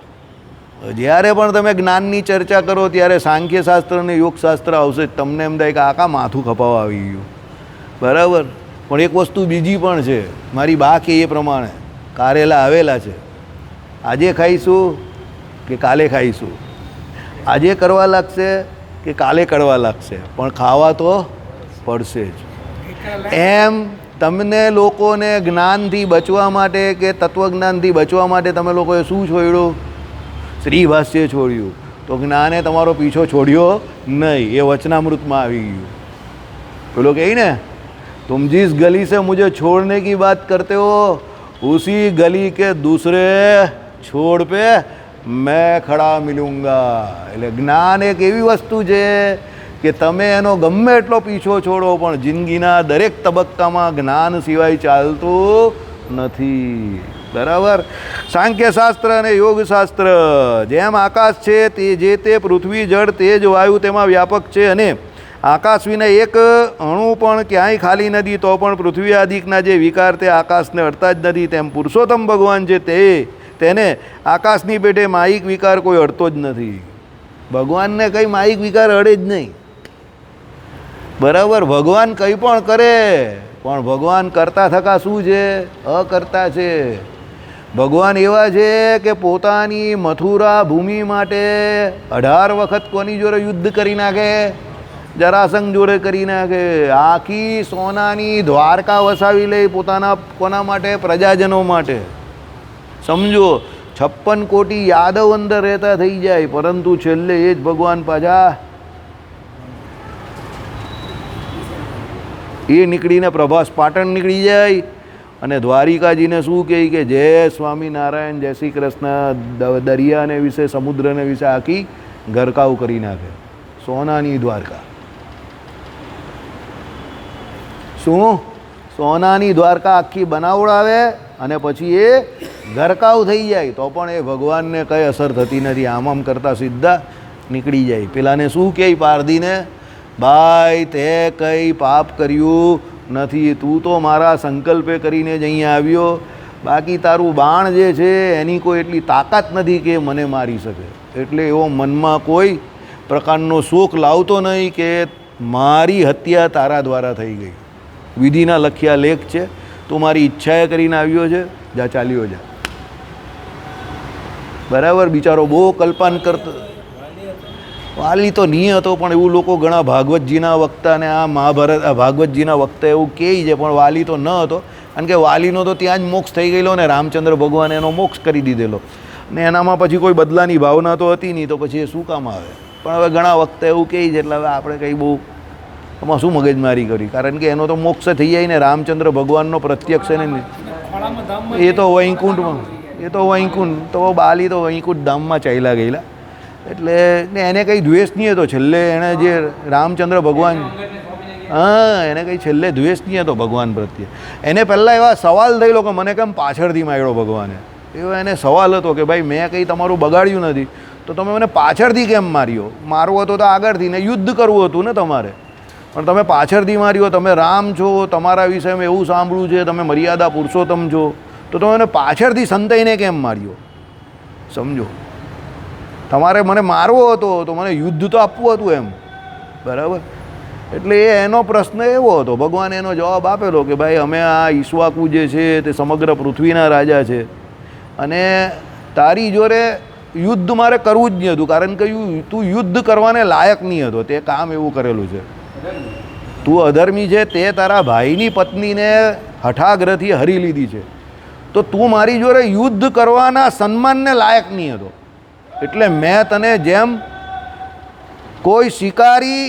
જ્યારે પણ તમે જ્ઞાનની ચર્ચા કરો ત્યારે સાંખ્યશાસ્ત્ર અને યોગશાસ્ત્ર આવશે। તમને એમ થાય કે આકા માથું ખપાવવા આવી ગયું, બરાબર। પણ એક વસ્તુ બીજી પણ છે, મારી બા કે એ પ્રમાણે કારેલા આવેલા છે, આજે ખાઈશું કે કાલે ખાઈશું, આજે કરવા લાગશે કે કાલે કરવા લાગશે, પણ ખાવા તો પડશે જ। એમ તમને લોકોને જ્ઞાનથી બચવા માટે કે તત્વજ્ઞાનથી બચવા માટે તમે લોકોએ શું છોડ્યું? શ્રી ભાષ્ય છોડ્યું। તો તો જ્ઞાને તમારો પીછો છોડ્યો નહીં, એ વચનામૃતમાં આવી ગયું. પેલો કહે ને, तुम जिस गली से मुझे छोड़ने की बात करते हो उसी गली के दूसरे छोड़ पे मैं खड़ा मिलूंगा. એટલે જ્ઞાન એક એવી વસ્તુ છે કે તમે એનો ગમે એટલો પીછો છોડો પણ જિંદગીના દરેક તબક્કામાં જ્ઞાન સિવાય ચાલતું નથી. બરાબર. સાંખ્યશાસ્ત્ર અને યોગશાસ્ત્ર જેમ આકાશ છે તે જે તે પૃથ્વી જળ તેજ વાયુ તેમાં વ્યાપક છે અને આકાશ વિના એક અણુ પણ ક્યાંય ખાલી નથી, તો પણ પૃથ્વી આદિકના જે વિકાર તે આકાશને અડતા જ નથી. તેમ પુરુષોત્તમ ભગવાન છે તેને આકાશની પેટે માયિક વિકાર કોઈ અડતો જ નથી. ભગવાનને કંઈ માયિક વિકાર અડે જ નહીં. બરાબર. ભગવાન કંઈ પણ કરે પણ ભગવાન કરતા થકા શું છે? અકર્તા છે. ભગવાન એવા છે કે પોતાની મથુરા ભૂમિ માટે 18 વખત કોની જોડે યુદ્ધ કરી નાખે? જરાસંઘ જોડે કરી નાખે. આખી સોનાની દ્વારકા વસાવી લે પોતાના કોના માટે? પ્રજાજનો માટે. સમજો, 56 કોટી યાદવ અંદર રહેતા થઈ જાય, પરંતુ છેલ્લે એ જ ભગવાન પાછા એ નીકળીને પ્રભાસ પાટણ નીકળી જાય અને દ્વારિકાજીને શું કહે કે જય સ્વામિનારાયણ, જય શ્રી કૃષ્ણ, દરિયાને વિશે, સમુદ્રને વિશે આખી ગરકાવ કરી નાખે. સોનાની દ્વારકા. શું? સોનાની દ્વારકા આખી બનાવડાવે અને પછી એ ગરકાવ થઈ જાય તો પણ એ ભગવાનને કંઈ અસર થતી નથી. આમ કરતાં સીધા નીકળી જાય. પેલાને શું કહે પારધીને? ભાઈ તે કંઈ પાપ કર્યું નથી, તું તો મારા સંકલ્પે કરીને જ અહીંયા આવ્યો, બાકી તારું બાણ જે છે એની કોઈ એટલી તાકાત નથી કે મને મારી શકે. એટલે એવો મનમાં કોઈ પ્રકારનો શોક લાવતો નહીં કે મારી હત્યા તારા દ્વારા થઈ ગઈ. વિધિના લખ્યા લેખ છે, તું મારી ઈચ્છાએ કરીને આવ્યો છે, જા ચાલ્યો જા. બરાબર. બિચારો બહુ કલ્પન કરતો. વાલી તો નહીં હતો પણ એવું લોકો ઘણા ભાગવતજીના વક્તા અને આ મહાભારત ભાગવતજીના વક્તા એવું કહે છે, પણ વાલી તો ન હતો. કારણ કે વાલીનો તો ત્યાં જ મોક્ષ થઈ ગયેલો ને રામચંદ્ર ભગવાને એનો મોક્ષ કરી દીધેલો ને એનામાં પછી કોઈ બદલાની ભાવના તો હતી નહીં, તો પછી એ શું કામ આવે? પણ હવે ઘણા વખતે એવું કહે છે એટલે હવે આપણે કંઈ બહુ એમાં શું મગજમારી કરી, કારણ કે એનો તો મોક્ષ થઈ જાય ને રામચંદ્ર ભગવાનનો પ્રત્યક્ષ ને એ તો વૈકુંઠમાં, એ તો વૈકુંઠ તો બાલી તો વૈકુંઠ ધામમાં ચાલ્યા ગયેલા. એટલે ને એને કંઈ દ્વેષ નહીં હતો છેલ્લે. એણે જે રામચંદ્ર ભગવાન, હા, એને કંઈ છેલ્લે દ્વેષ નહીં હતો ભગવાન પ્રત્યે. એને પહેલાં એવા સવાલ થયેલો કે મને કેમ પાછળથી માર્યો ભગવાને. એવો એને સવાલ હતો કે ભાઈ મેં કંઈ તમારું બગાડ્યું નથી તો તમે મને પાછળથી કેમ માર્યો? મારવો હતો તો આગળથી ને યુદ્ધ કરવું હતું ને તમારે, પણ તમે પાછળથી માર્યો. તમે રામ છો, તમારા વિશે મેં એવું સાંભળ્યું છે, તમે મર્યાદા પુરુષોત્તમ છો, તો તમે મને પાછળથી સંતાઈને કેમ માર્યો? સમજો, તમારે મને મારવો હતો તો મને યુદ્ધ તો આપવું હતું એમ. બરાબર. એટલે એનો પ્રશ્ન એવો હતો. ભગવાને એનો જવાબ આપેલો કે ભાઈ અમે આ ઈશ્વાકુ જે છે તે સમગ્ર પૃથ્વીના રાજા છે અને તારી જોડે યુદ્ધ મારે કરવું જ નહીં હતું, કારણ કે તું યુદ્ધ કરવાને લાયક નહીં હતો. તે કામ એવું કરેલું છે. તું અધર્મી છે, તે તારા ભાઈની પત્નીને હઠાગ્રહથી હરી લીધી છે, તો તું મારી જોડે યુદ્ધ કરવાના સન્માનને લાયક નહીં હતો. એટલે મેં તને જેમ કોઈ શિકારી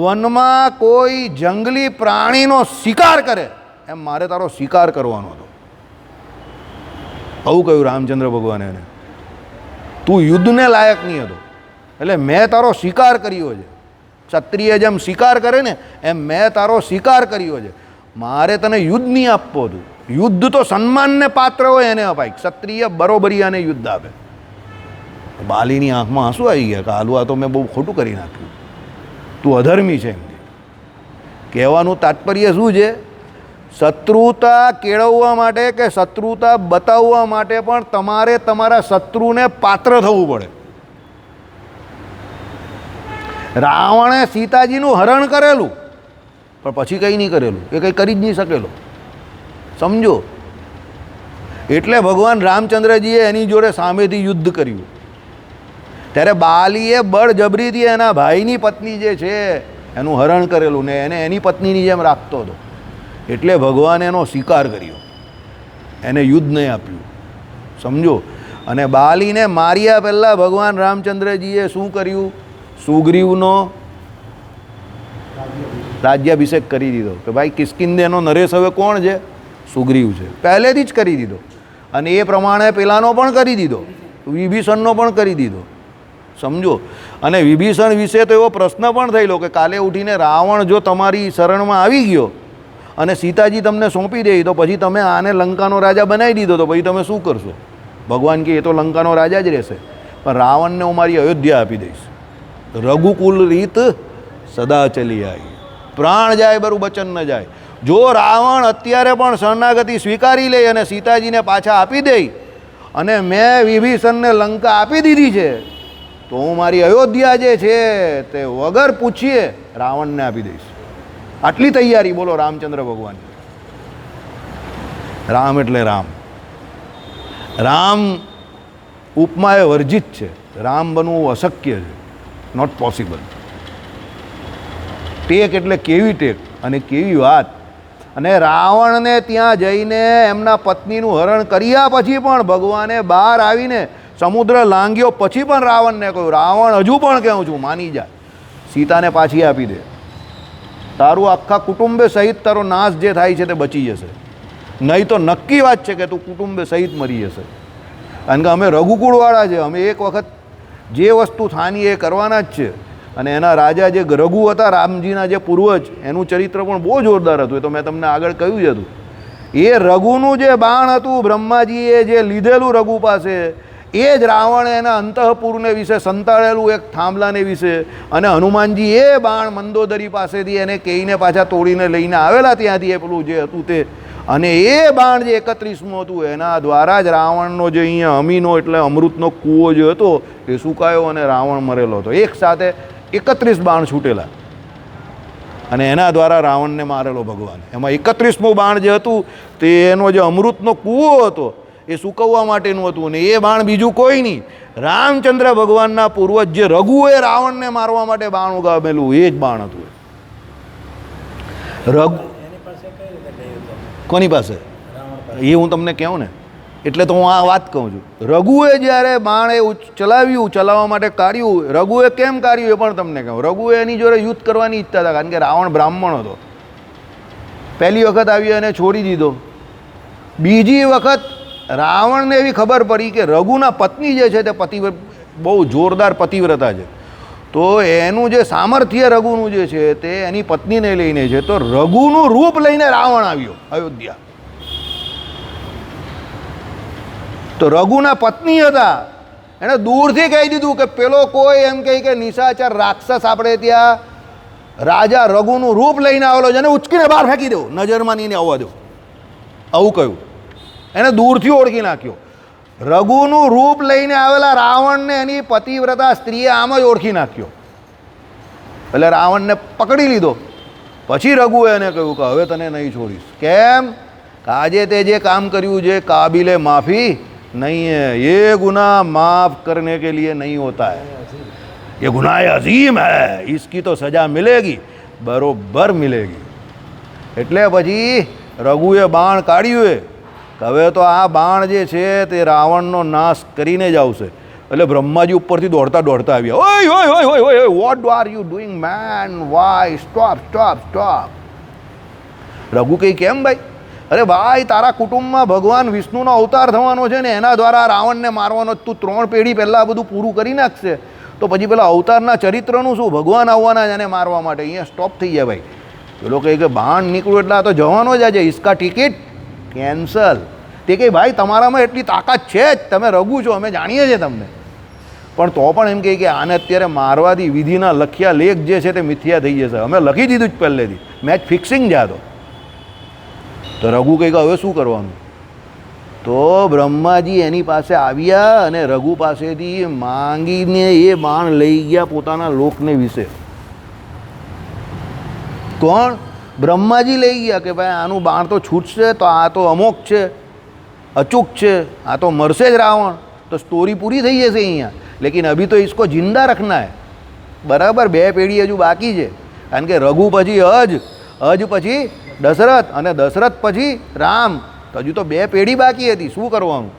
વનમાં કોઈ જંગલી પ્રાણીનો શિકાર કરે એમ મારે તારો શિકાર કરવાનો હતો. આવું કહ્યું રામચંદ્ર ભગવાને એને. તું યુદ્ધને લાયક નહીં હતો એટલે મેં તારો શિકાર કર્યો છે. ક્ષત્રિય જેમ શિકાર કરે ને એમ મેં તારો શિકાર કર્યો છે. મારે તને યુદ્ધ નહીં આપવું હતું. યુદ્ધ તો સન્માનને પાત્ર હોય એને અપાય. ક્ષત્રિય બરોબરીયાને યુદ્ધ આપે. બાલીની આંખમાં આંસુ આવી ગયા કે હાલું આ તો મેં બહુ ખોટું કરી નાખ્યું, તું અધર્મી છે એમ. કહેવાનું તાત્પર્ય શું છે? શત્રુતા કેળવવા માટે કે શત્રુતા બતાવવા માટે પણ તમારે તમારા શત્રુને પાત્ર થવું પડે. રાવણે સીતાજીનું હરણ કરેલું પણ પછી કંઈ નહીં કરેલું, એ કંઈ કરી જ નહીં શકેલો. સમજો. એટલે ભગવાન રામચંદ્રજીએ એની જોડે સામેથી યુદ્ધ કર્યું. ત્યારે બાલીએ બળજબરીથી એના ભાઈની પત્ની જે છે એનું હરણ કરેલું ને એને એની પત્નીની જેમ રાખતો હતો. એટલે ભગવાને એનો શિકાર કર્યો, એને યુદ્ધ નહીં આપ્યું. સમજો. અને બાલીને માર્યા પહેલાં ભગવાન રામચંદ્રજીએ શું કર્યું? સુગ્રીવનો રાજ્યાભિષેક કરી દીધો કે ભાઈ કિષ્કિંધેનો નરેશ હવે કોણ છે? સુગ્રીવ છે. પહેલેથી જ કરી દીધો. અને એ પ્રમાણે પેલાનો પણ કરી દીધો, વિભીષણનો પણ કરી દીધો. સમજો. અને વિભીષણ વિશે તો એવો પ્રશ્ન પણ થયેલો કે કાલે ઉઠીને રાવણ જો તમારી શરણમાં આવી ગયો અને સીતાજી તમને સોંપી દે તો પછી તમે આને લંકાનો રાજા બનાવી દીધો તો પછી તમે શું કરશો? ભગવાન કે એ તો લંકાનો રાજા જ રહેશે, પણ રાવણને હું મારી અયોધ્યા આપી દઈશ. રઘુકુલ રીત સદા ચલી આવી, પ્રાણ જાય બરું બચન ન જાય. જો રાવણ અત્યારે પણ શરણાગતિ સ્વીકારી લે અને સીતાજીને પાછા આપી દે અને મેં વિભીષણને લંકા આપી દીધી છે તો હું મારી અયોધ્યા જે છે તે વગર પૂછીએ રાવણને આપી દઈશ. આટલી તૈયારી બોલો રામચંદ્ર ભગવાન. રામ એટલે રામ. રામ ઉપમાએ વર્જિત છે. રામ બનવું અશક્ય છે, નોટ પોસિબલ. ટેક એટલે કેવી ટેક અને કેવી વાત. અને રાવણને ત્યાં જઈને એમના પત્નીનું હરણ કર્યા પછી પણ ભગવાને બહાર આવીને સમુદ્ર લાંઘ્યો પછી પણ રાવણને કહ્યું, રાવણ હજુ પણ કહું છું માની જા, સીતાને પાછી આપી દે. તારું આખા કુટુંબે સહિત તારો નાશ જે થાય છે તે બચી જશે, નહીં તો નક્કી વાત છે કે તું કુટુંબે સહિત મરી જશે. કારણ કે અમે રઘુકુળવાળા છે, અમે એક વખત જે વસ્તુ થાની એ કરવાના જ છે. અને એના રાજા જે રઘુ હતા, રામજીના જે પૂર્વજ, એનું ચરિત્ર પણ બહુ જોરદાર હતું. એ તો મેં તમને આગળ કહ્યું જ હતું. એ રઘુનું જે બાણ હતું બ્રહ્માજીએ જે લીધેલું રઘુ પાસે, એ જ રાવણે એના અંતઃપુરને વિશે સંતાડેલું એક થાંભલાને વિશે, અને હનુમાનજી એ બાણ મંદોદરી પાસેથી એને કહીને પાછા તોડીને લઈને આવેલા ત્યાંથી એ પેલું જે હતું તે. અને એ બાણ જે 31મું હતું એના દ્વારા જ રાવણનો જે અહીંયા અમીનો એટલે અમૃતનો કૂવો જે હતો એ સુકાયો અને રાવણ મરેલો હતો. એક સાથે 31 બાણ છૂટેલા અને એના દ્વારા રાવણને મારેલો ભગવાન. એમાં 31મું બાણ જે હતું તે એનો જે અમૃતનો કૂવો હતો એ સૂકવવા માટેનું હતું. અને એ બાણ બીજું કોઈ નહીં, રામચંદ્ર ભગવાનના પૂર્વજ જે રઘુએ રાવણને મારવા માટે બાણ ઉગામેલું એ જ બાણ હતું. રઘુ કોની પાસે? એ હું તમને કહું ને, એટલે તો હું આ વાત કહું છું. રઘુએ જ્યારે બાણ એ ચલાવવા માટે કાઢ્યું, રઘુએ કેમ કાઢ્યું એ પણ તમને કહું. રઘુએ એની જોડે યુદ્ધ કરવાની ઈચ્છા હતા, કારણ કે રાવણ બ્રાહ્મણ હતો. પહેલી વખત આવી અને છોડી દીધો. બીજી વખત રાવણને એવી ખબર પડી કે રઘુના પત્ની જે છે તે બહુ જોરદાર પતિવ્રતા છે, તો એનું જે સામર્થ્ય રઘુનું જે છે તે એની પત્નીને લઈને છે. તો રઘુનું રૂપ લઈને રાવણ આવ્યો અયોધ્યા. તો રઘુના પત્ની હતા, એણે દૂરથી કહી દીધું કે પેલો કોઈ એમ કહે કે નિશાચર રાક્ષસ આપણે ત્યાં રાજા રઘુનું રૂપ લઈને આવેલો છે, એને ઉચકીને બહાર ફેંકી દો, નજરમાં નહીં આવવા દો. આવું કહ્યું. એને દૂરથી ઓળખી નાખ્યો. રઘુનું રૂપ લઈને આવેલા રાવણને એની પતિવ્રતા સ્ત્રીએ આમ જ ઓળખી નાખ્યો. એટલે રાવણને પકડી લીધો. પછી રઘુએ એને કહ્યું કે હવે તને નહીં છોડીશ. કેમ? કે આજે તે જે કામ કર્યું છે કાબિલે માફી नहीं है, ये गुनाह माफ करने के लिए नहीं होता है, ये गुनाह अजीम है, इसकी तो सजा मिलेगी, बरोबर मिलेगी. એટલે પછી રઘુએ બાણ કાઢ્યું કે હવે તો આ બાણ જે છે તે રાવણનો નાશ કરીને જ આવશે. એટલે બ્રહ્માજી ઉપરથી દોડતા દોડતા આવ્યા. ઓય ઓય ઓય ઓય ઓય, what are you doing man, why, stop stop stop. Raghu કહી કેમ ભાઈ? અરે ભાઈ, તારા કુટુંબમાં ભગવાન વિષ્ણુનો અવતાર થવાનો છે ને એના દ્વારા રાવણને મારવાનો, તું 3 પેઢી પહેલાં બધું પૂરું કરી નાખશે તો પછી પેલા અવતારના ચરિત્રનું શું? ભગવાન આવવાના જ એને મારવા માટે. અહીંયા સ્ટોપ થઈ જાય ભાઈ. પેલો કહે કે બાણ નીકળ્યું એટલે આ તો જવાનો જ આજે, ઇસકા ટિકિટ કેન્સલ. તે કહે ભાઈ તમારામાં એટલી તાકાત છે જ, તમે રઘુ છો, અમે જાણીએ છીએ તમને, પણ તો પણ એમ કહે કે આને અત્યારે મારવાથી વિધિના લખ્યા લેખ જે છે તે મિથ્યા થઈ જશે. અમે લખી દીધું જ પહેલેથી, મેચ ફિક્સિંગ જાતો. તો રઘુ કહે કે હવે શું કરવાનું? તો બ્રહ્માજી એની પાસે આવ્યા અને રઘુ પાસેથી માંગીને એ બાણ લઈ ગયા પોતાના લોકને વિશે. કોણ? બ્રહ્માજી લઈ ગયા કે ભાઈ આનું બાણ તો છૂટશે, તો આ તો અમોક છે, અચૂક છે, આ તો મરશે જ રાવણ, તો સ્ટોરી પૂરી થઈ જશે અહીંયા. લેકિન અભી તો इसको જિંદા રખના હે. બરાબર, 2 પેઢી હજુ બાકી છે. કારણ કે રઘુ પછી અજ પછી દશરથ અને દશરથ પછી રામ, તો હજુ તો 2 પેઢી બાકી હતી. શું કરવાનું?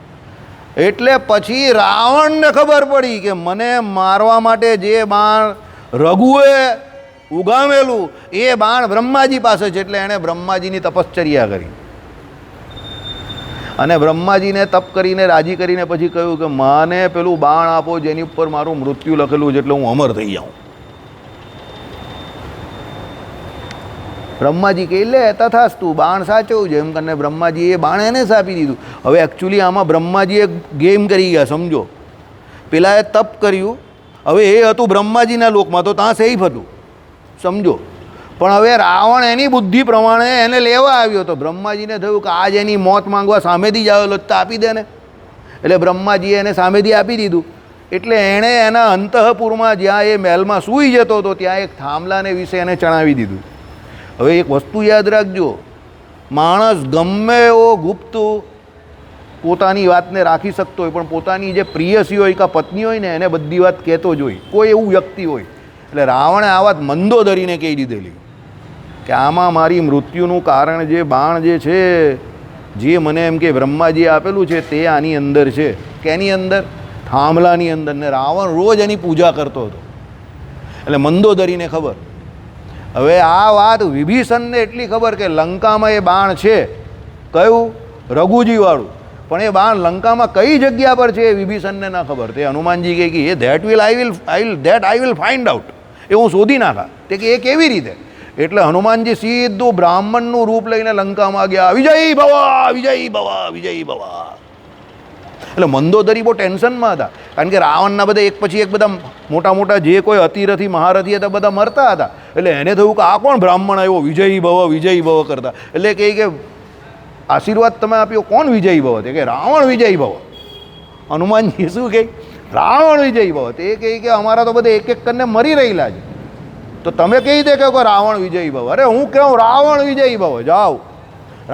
એટલે પછી રાવણને ખબર પડી કે મને મારવા માટે જે બાણ રઘુએ ઉગામેલું એ બાણ બ્રહ્માજી પાસે છે. એટલે એણે બ્રહ્માજીની તપશ્ચર્યા કરી અને બ્રહ્માજીને તપ કરીને રાજી કરીને પછી કહ્યું કે મને પેલું બાણ આપો જેની ઉપર મારું મૃત્યુ લખેલું છે એટલે હું અમર થઈ જાઉં. બ્રહ્માજી કહે લે તથાસ્તુ, બાણ સાચવું છે એમ કરીને બ્રહ્માજીએ બાણ એને જ આપી દીધું. હવે એકચ્યુઅલી આમાં બ્રહ્માજીએ ગેમ કરી ગયા, સમજો. પેલાએ તપ કર્યું, હવે એ હતું બ્રહ્માજીના લોકમાં તો ત્યાં સેફ હતું, સમજો. પણ હવે રાવણ એની બુદ્ધિ પ્રમાણે એને લેવા આવ્યો તો બ્રહ્માજીને થયું કે આજ એની મોત માંગવા સામેથી જ આવેલો તો આપી દે ને. એટલે બ્રહ્માજીએ એને સામેથી આપી દીધું. એટલે એણે એના અંતઃપુરમાં જ્યાં એ મહેલમાં સૂઈ જતો હતો ત્યાં એક થાંભલાને વિશે એને જણાવી દીધું. હવે એક વસ્તુ યાદ રાખજો, માણસ ગમે એવો ગુપ્ત પોતાની વાતને રાખી શકતો હોય પણ પોતાની જે પ્રિયસી હોય કે પત્ની હોય ને એને બધી વાત કહેતો જ હોય, કોઈ એવું વ્યક્તિ હોય. એટલે રાવણે આ વાત મંદોદરીને કહી દીધેલી કે આમાં મારી મૃત્યુનું કારણ જે બાણ જે છે, જે મને એમ કે બ્રહ્માજીએ આપેલું છે તે આની અંદર છે. કેની અંદર? થાંભલાની અંદર. ને રાવણ રોજ એની પૂજા કરતો હતો. એટલે મંદોદરીને ખબર. હવે આ વાત વિભીષણને એટલી ખબર કે લંકામાં એ બાણ છે. કયું? રઘુજીવાળું. પણ એ બાણ લંકામાં કઈ જગ્યા પર છે એ વિભીષણને ના ખબર. તે હનુમાનજી કહે કે એ that I will find out, એ હું શોધી નાખા. તે કે એ કેવી રીતે? એટલે હનુમાનજી સીધું બ્રાહ્મણનું રૂપ લઈને લંકામાં ગયા, વિજય ભવા વિજય ભવા વિજય ભવા. એટલે મંદોદરી બહુ ટેન્શનમાં હતા, કારણ કે રાવણના બધા એક પછી એક બધા મોટા મોટા જે કોઈ અતિરથી મહારથી હતા બધા મરતા હતા. એટલે એને થયું કે આ કોણ બ્રાહ્મણ આવ્યો વિજય ભવ કરતા. એટલે કહે કે આશીર્વાદ તમે આપ્યો, કોણ વિજય ભવ? તે કે રાવણ વિજય ભવ. હનુમાનજી શું કહે? રાવણ વિજય ભવ. તે કહે કે અમારા તો બધા એક એક કરીને મરી રહેલા છે, તો તમે કહી દે કે રાવણ વિજય ભવ. અરે હું કહું રાવણ વિજય ભવ, જાઓ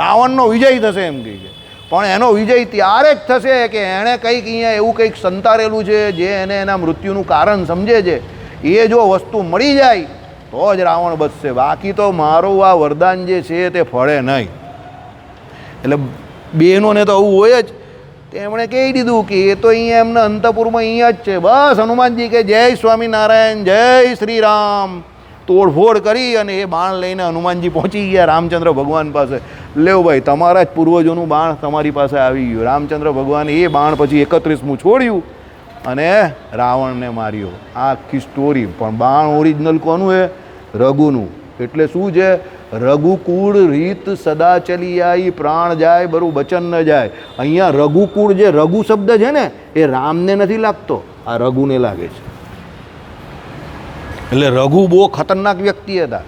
રાવણનો વિજય થશે એમ કહે છે. પણ એનો વિજય ત્યારે જ થશે કે એણે કંઈક અહીંયા એવું કંઈક સંતારેલું છે જે એને એના મૃત્યુનું કારણ સમજે છે. એ જો વસ્તુ મળી જાય તો જ રાવણ બચશે, બાકી તો મારું આ વરદાન જે છે તે ફળે નહીં. એટલે બહેનોને તો આવું હોય જ. તેમણે કહી દીધું કે એ તો અહીંયા એમના અંતપુરમાં અહીંયા જ છે. બસ હનુમાનજી કે જય સ્વામિનારાયણ, જય શ્રી રામ, તોડફોડ કરી અને એ બાણ લઈને હનુમાનજી પહોંચી ગયા રામચંદ્ર ભગવાન પાસે. લેવ ભાઈ, તમારા જ પૂર્વજોનું બાણ તમારી પાસે આવી ગયું. રામચંદ્ર ભગવાને એ બાણ પછી 31મું છોડ્યું અને રાવણને માર્યો. આ આખી સ્ટોરી. પણ બાણ ઓરિજિનલ કોનું છે? રઘુનું. એટલે શું છે? રઘુકુળ રીત સદા ચલી આવી, પ્રાણ જાય બરું બચન ન જાય. અહીંયા રઘુકુળ જે રઘુ શબ્દ છે ને એ રામને નથી લાગતો, આ રઘુને લાગે છે. એટલે રઘુ બહુ ખતરનાક વ્યક્તિ હતા.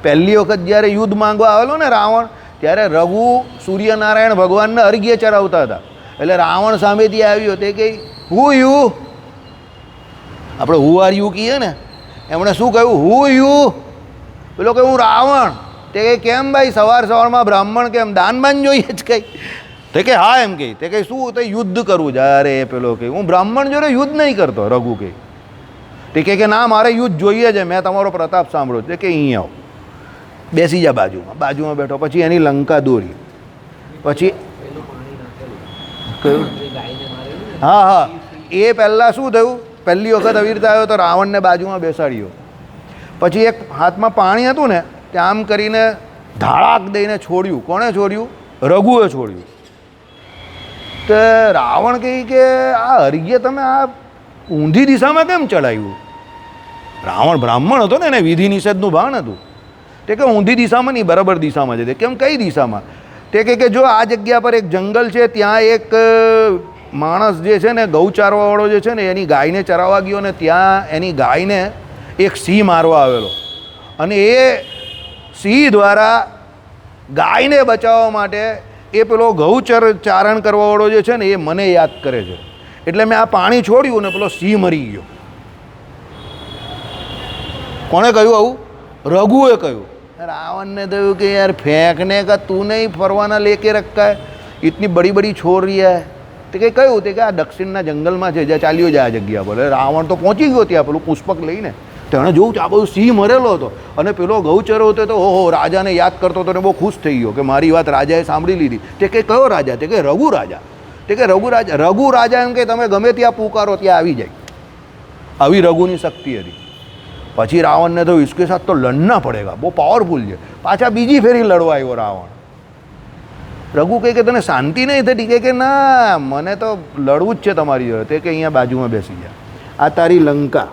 પહેલી વખત જ્યારે યુદ્ધ માંગવા આવેલો ને રાવણ, ત્યારે રઘુ સૂર્યનારાયણ ભગવાનને અર્ઘ્ય ચડાવતા હતા. એટલે રાવણ સામેથી આવ્યો. તે કહે હુ યુ, આપણે હુ આર યુ કહીએ ને, એમણે શું કહ્યું? હુ યુ. પેલો કે હું રાવણ. તે કહે કેમ ભાઈ સવારમાં બ્રાહ્મણ કેમ દાનબાન જોઈએ જ કંઈ? તે કે હા એમ કહે. તે કહે શું? તે યુદ્ધ કરવું છે. અરે પેલો કહે હું બ્રાહ્મણ જોડે યુદ્ધ નહીં કરતો. રઘુ કહે. તે કે ના મારે યુદ્ધ જોઈએ છે, મેં તમારો પ્રતાપ સાંભળ્યો. તે કે અહીં આવો, બેસી જા બાજુમાં બેઠો. પછી એની લંકા દોરી. પછી હા હા, એ પહેલાં શું થયું? પહેલી વખત આવી રીતે આવ્યો તો રાવણને બાજુમાં બેસાડ્યો. પછી એક હાથમાં પાણી હતું ને, ત્યાં આમ કરીને ધાડાક દઈને છોડ્યું. કોણે છોડ્યું? રઘુએ છોડ્યું. તો રાવણ કહે કે આ અર્ઘ્ય તમે આ ઊંધી દિશામાં કેમ ચડાવ્યું? રાવણ બ્રાહ્મણ હતો ને, એને વિધિ નિષેધનું ભાન હતું. તે કે ઊંધી દિશામાં નહીં, બરાબર દિશામાં છે. કેમ? કઈ દિશામાં? તે કે જો આ જગ્યા પર એક જંગલ છે, ત્યાં એક માણસ જે છે ને ગૌચારવાવાળો જે છે ને એની ગાયને ચરાવવા ગયો ને ત્યાં એની ગાયને એક સિંહ મારવા આવેલો. અને એ સિંહ દ્વારા ગાયને બચાવવા માટે એ પેલો ચારણ કરવાવાળો જે છે ને એ મને યાદ કરે છે. એટલે મેં આ પાણી છોડ્યું ને પેલો સિંહ મરી ગયો. કોણે કહ્યું આવું? રઘુએ કહ્યું. રાવણને થયું કે યાર ફેંકને કા તું નહીં ફરવાના લેકે રખા હૈ, ઇતની બડી બડી છોડ રહી હૈ. તે કંઈ કહ્યું? તે કે આ દક્ષિણના જંગલમાં છે, જ્યાં ચાલ્યો જાય આ જગ્યા પર. રાવણ તો પહોંચી ગયો ત્યાં પેલું પુષ્પક લઈને. તેણે જોયું આ બધું સિંહ મરેલો હતો અને પેલો ગૌચરો હતો તો ઓહો રાજાને યાદ કરતો હતો ને બહુ ખુશ થઈ ગયો કે મારી વાત રાજાએ સાંભળી લીધી. તે કે કયો રાજા? તે કે રઘુ રાજા. તે કે રઘુ રાજા એમ કે તમે ગમે ત્યાં પુકારો ત્યાં આવી જાય. આવી રઘુની શક્તિ હતી. પછી રાવણને તો इसके साथ તો લડના પડેગા, બહુ પાવરફુલ છે. પાછા બીજી ફેરી લડવા આવ્યો રાવણ. રઘુ કહે કે તને શાંતિ નહીં થતી? કે ના, મને તો લડવું જ છે તમારી જોડે. તે કે અહીંયા બાજુમાં બેસી જા, આ તારી લંકા.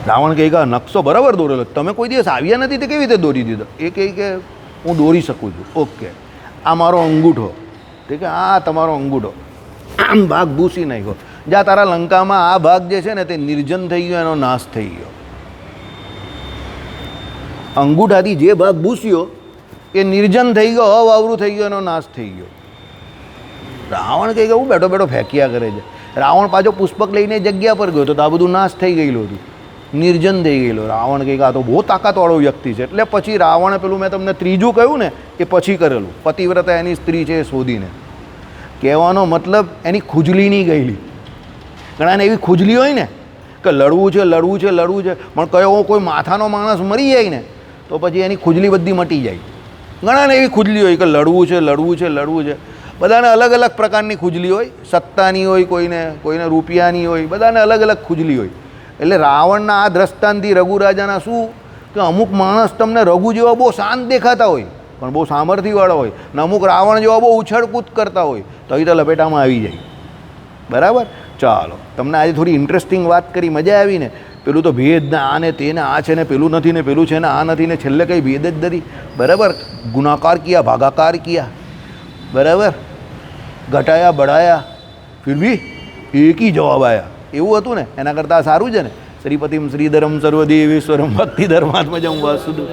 રાવણ કહે કે નકશો બરાબર દોરેલો, તમે કોઈ દિવસ આવ્યા નથી તે કેવી રીતે દોરી દીધો? એ કહે કે હું દોરી શકું છું. ઓકે, આ મારો અંગૂઠો. તે કે આ તમારો અંગૂઠો. આમ ભાગ ભૂસી નાખ્યો. જ્યાં તારા લંકામાં આ ભાગ જે છે ને તે નિર્જન થઈ ગયો, એનો નાશ થઈ ગયો. અંગૂઠાથી જે ભાગ ભૂસ્યો એ નિર્જન થઈ ગયો, અવાવરું થઈ ગયો, એનો નાશ થઈ ગયો. રાવણ કહે કે હું બેઠો બેઠો ફેંક્યા કરે છે. રાવણ પાછો પુષ્પક લઈને જગ્યા પર ગયો તો આ બધું નાશ થઈ ગયેલું હતું, નિર્જન થઈ ગયેલું. રાવણ કહે કે આ તો બહુ તાકાતવાળો વ્યક્તિ છે. એટલે પછી રાવણે પેલું મેં તમને ત્રીજું કહ્યું ને એ પછી કરેલું, પતિવ્રતા એની સ્ત્રી છે એ શોધીને. કહેવાનો મતલબ એની ખુજલી નહીં ગયેલી. ઘણાને એવી ખુજલી હોય ને કે લડવું છે લડવું છે લડવું છે, પણ કયો કોઈ માથાનો માણસ મરી જાય ને તો પછી એની ખુજલી બધી મટી જાય. ઘણાને એવી ખુજલી હોય કે લડવું છે લડવું છે લડવું છે. બધાને અલગ અલગ પ્રકારની ખુજલી હોય, સત્તાની હોય, કોઈને રૂપિયાની હોય, બધાને અલગ અલગ ખુજલી હોય. એટલે રાવણના આ દ્રષ્ટાંતથી રઘુ રાજાના શું કે અમુક માણસ તમને રઘુ જેવા બહુ શાંત દેખાતા હોય પણ બહુ સામર્થ્યવાળા હોય, ને અમુક રાવણ જેવા બહુ ઉછળકૂદ કરતા હોય તો એ તો લપેટામાં આવી જાય. બરાબર? ચાલો, તમને આજે થોડી ઇન્ટરેસ્ટિંગ વાત કરી, મજા આવી ને? પેલું તો ભેદ ને આ ને તે ને આ છે ને પેલું નથી ને પેલું છે ને આ નથી ને છેલ્લે કંઈ ભેદ જ નથી. બરાબર? ગુણાકાર કિયા, ભાગાકાર કિયા, બરાબર, ઘટાયા બઢાયા, ફિર ભી એક ही જવાબ આયા. એવું હતું ને? એના કરતાં સારું છે ને? શ્રીપતિમ શ્રીધરમ સર્વદેવેશ્વરમ ભક્તિ ધર્માત્મજમ વાસુદેવ